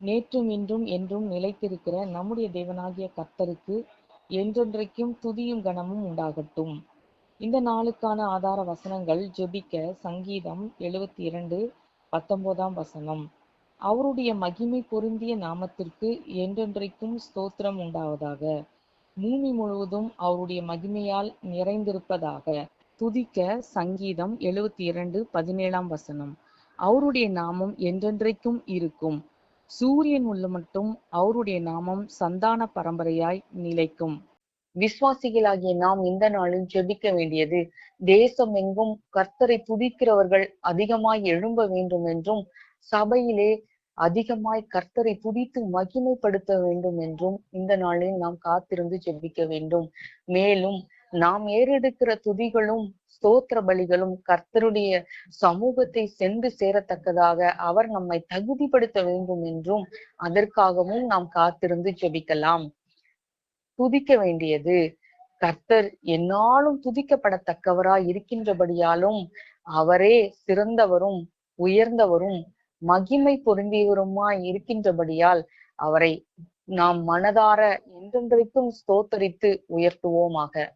நேற்றும் இன்றும் என்றும் நிலைத்திருக்கிற நம்முடைய தேவனாகிய கர்த்தருக்கு என்றென்றைக்கும் துதியும் கனமும் உண்டாகட்டும். இந்த நாளுக்கான ஆதார வசனங்கள் ஜெபிக்க சங்கீதம் 72:19. அவருடைய மகிமை பொருந்திய நாமத்திற்கு என்றென்றைக்கும் ஸ்தோத்திரம் உண்டாவதாக. பூமி முழுவதும் அவருடைய மகிமையால் நிறைந்திருப்பதாக. துதிக்க சங்கீதம் 72:17. அவருடைய நாமம் என்றென்றைக்கும் இருக்கும். சூரியன் உள்ள மட்டும் அவருடைய நாமம் சந்தான பரம்பரையாய் நிலைக்கும். விசுவாசிகளாகிய நாம் இந்த நாளில் ஜெபிக்க வேண்டியது, தேசம் எங்கும் கர்த்தரை துதிக்கிறவர்கள் அதிகமாய் எழும்ப வேண்டும் என்றும், சபையிலே அதிகமாய் கர்த்தரை துதித்து மகிமைப்படுத்த வேண்டும் என்றும் இந்த நாளில் நாம் காத்திருந்து ஜெபிக்க வேண்டும். மேலும் நாம் ஏறெடுக்கிற துதிகளும் ஸ்தோத்திர பலிகளும் கர்த்தருடைய சமூகத்தை சென்று சேரத்தக்கதாக அவர் நம்மை தகுதிப்படுத்த வேண்டும் என்றும் அதற்காகவும் நாம் காத்திருந்து ஜெபிக்கலாம். துதிக்க வேண்டியது, கர்த்தர் எந்நாளும் துதிக்கப்படத்தக்கவராய் இருக்கின்றபடியாலும் அவரே சிறந்தவரும் உயர்ந்தவரும் மகிமை பொருந்தியவருமாய் இருக்கின்றபடியால் அவரை நாம் மனதார என்றென்றைக்கும் ஸ்தோத்தரித்து உயர்த்துவோமாக.